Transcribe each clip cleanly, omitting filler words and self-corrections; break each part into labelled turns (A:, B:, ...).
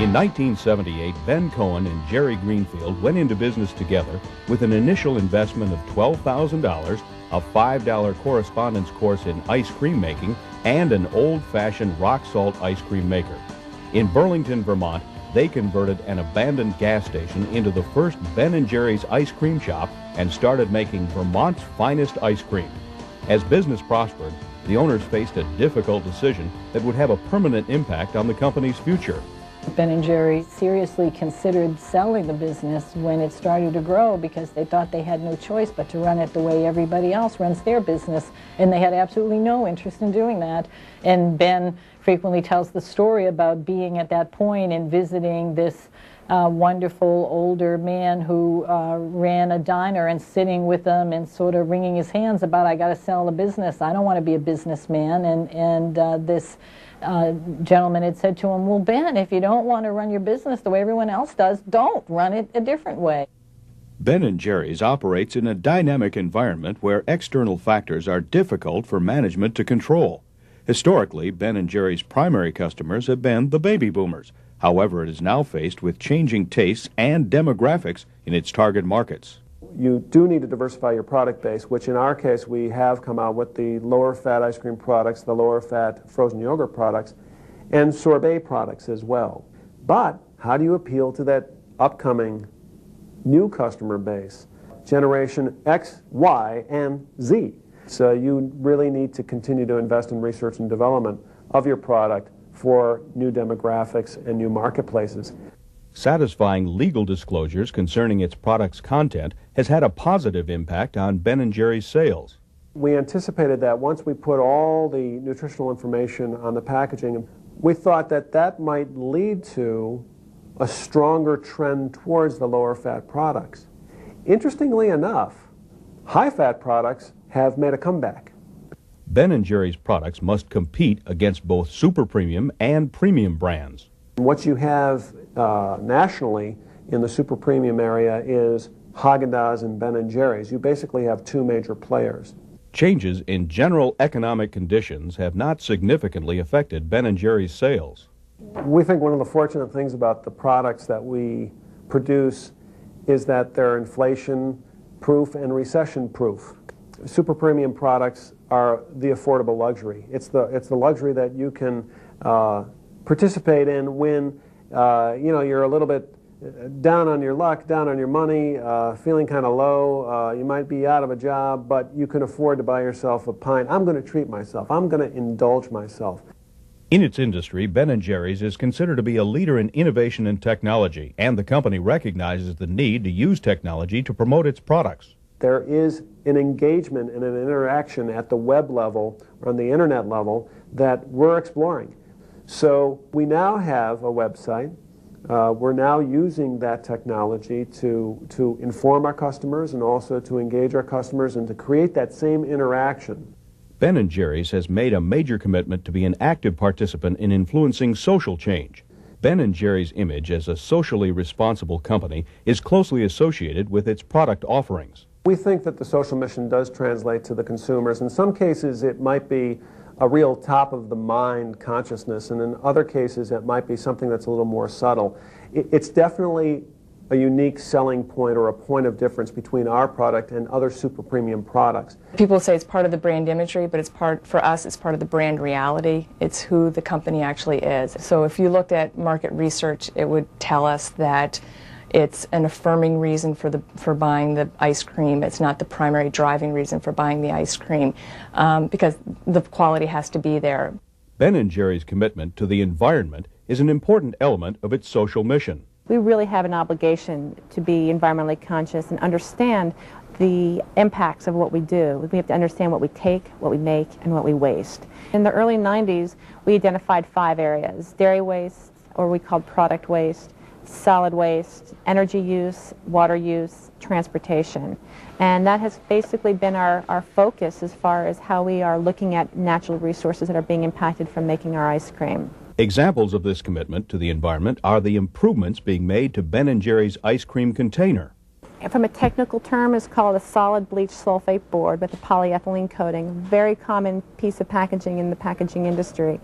A: In 1978, Ben Cohen and Jerry Greenfield went into business together with an initial investment of $12,000, a $5 correspondence course in ice cream making, and an old-fashioned rock salt ice cream maker. In Burlington, Vermont, they converted an abandoned gas station into the first BenJerry's ice cream shop and started making Vermont's finest ice cream. As business prospered, the owners faced a difficult decision that would have a permanent impact on the company's future.
B: BenJerry seriously considered selling the business when it started to grow because they thought they had no choice but to run it the way everybody else runs their business, and they had absolutely no interest in doing that. And Ben frequently tells the story about being at that point and visiting this wonderful older man who ran a diner and sitting with them and sort of wringing his hands about, I got to sell the business, I don't want to be a businessman. And this gentleman had said to him, well, Ben, if you don't want to run your business the way everyone else does, don't run it a different way.
A: BenJerry's operates in a dynamic environment where external factors are difficult for management to control. Historically, BenJerry's primary customers have been the baby boomers. However, it is now faced with changing tastes and demographics in its target markets.
C: You do need to diversify your product base, which in our case we have come out with the lower fat ice cream products, the lower fat frozen yogurt products, and sorbet products as well. But how do you appeal to that upcoming new customer base, Generation X, Y, and Z? So you really need to continue to invest in research and development of your product for new demographics and new marketplaces.
A: Satisfying legal disclosures concerning its product's content has had a positive impact on BenJerry's sales.
C: We anticipated that once we put all the nutritional information on the packaging, we thought that that might lead to a stronger trend towards the lower fat products. Interestingly enough, high fat products have made a comeback.
A: BenJerry's products must compete against both super premium and premium brands.
C: What you have nationally in the super premium area is Haagen-Dazs and BenJerry's. You basically have two major players.
A: Changes in general economic conditions have not significantly affected BenJerry's sales.
C: We think one of the fortunate things about the products that we produce is that they're inflation-proof and recession-proof. Super premium products are the affordable luxury. It's the luxury that you can participate in when you're a little bit down on your luck, down on your money, feeling kind of low. You might be out of a job, but you can afford to buy yourself a pint. I'm going to treat myself. I'm going to indulge myself.
A: In its industry, BenJerry's is considered to be a leader in innovation and technology, and the company recognizes the need to use technology to promote its products.
C: There is an engagement and an interaction at the web level or on the internet level that we're exploring. So we now have a website. We're now using that technology to inform our customers and also to engage our customers and to create that same interaction.
A: BenJerry's has made a major commitment to be an active participant in influencing social change. BenJerry's image as a socially responsible company is closely associated with its product offerings.
C: We think that the social mission does translate to the consumers. In some cases, it might be a real top-of-the-mind consciousness, and in other cases, it might be something that's a little more subtle. It's definitely a unique selling point or a point of difference between our product and other super premium products.
D: People say it's part of the brand imagery, but for us, it's part of the brand reality. It's who the company actually is. So if you looked at market research, it would tell us that it's an affirming reason for buying the ice cream. It's not the primary driving reason for buying the ice cream because the quality has to be there.
A: BenJerry's commitment to the environment is an important element of its social mission.
E: We really have an obligation to be environmentally conscious and understand the impacts of what we do. We have to understand what we take, what we make, and what we waste. In the early 90s, we identified 5 areas: dairy waste, or we called product waste, solid waste, energy use, water use, transportation. And that has basically been our focus as far as how we are looking at natural resources that are being impacted from making our ice cream.
A: Examples of this commitment to the environment are the improvements being made to BenJerry's ice cream container.
E: From a technical term, it's called a solid bleach sulfate board with a polyethylene coating, a very common piece of packaging in the packaging industry.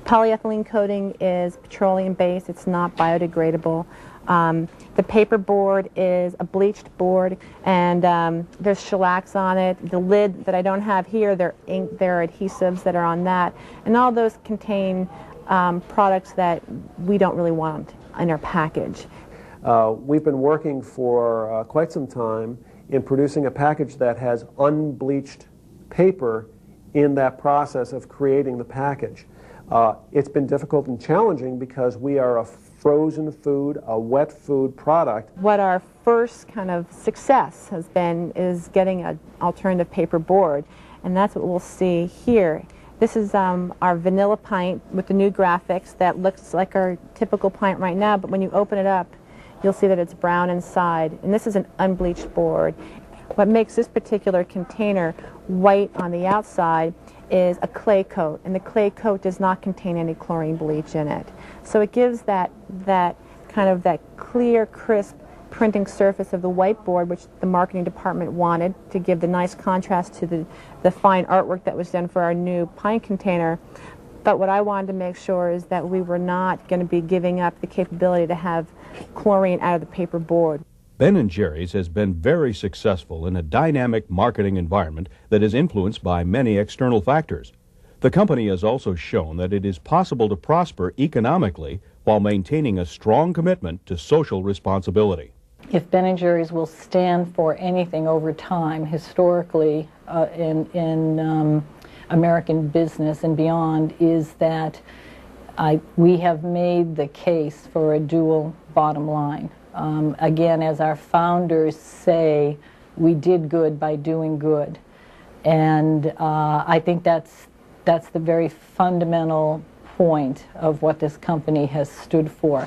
E: Polyethylene coating is petroleum-based. It's not biodegradable. The paper board is a bleached board, and there's shellacs on it. The lid that I don't have here, there are adhesives that are on that, and all those contain products that we don't really want in our package.
C: We've been working for quite some time in producing a package that has unbleached paper in that process of creating the package. It's been difficult and challenging because we are a frozen food, a wet food product.
E: What our first kind of success has been is getting an alternative paper board, and that's what we'll see here. This is our vanilla pint with the new graphics that looks like our typical pint right now, but when you open it up, you'll see that it's brown inside, and this is an unbleached board. What makes this particular container white on the outside is a clay coat, and the clay coat does not contain any chlorine bleach in it. So it gives that clear, crisp printing surface of the whiteboard, which the marketing department wanted to give the nice contrast to the fine artwork that was done for our new pint container. But what I wanted to make sure is that we were not going to be giving up the capability to have chlorine out of the paper board.
A: BenJerry's has been very successful in a dynamic marketing environment that is influenced by many external factors. The company has also shown that it is possible to prosper economically while maintaining a strong commitment to social responsibility.
B: If BenJerry's will stand for anything over time, historically in American business and beyond, is that we have made the case for a dual bottom line. Again, as our founders say, we did good by doing good. And I think that's the very fundamental point of what this company has stood for.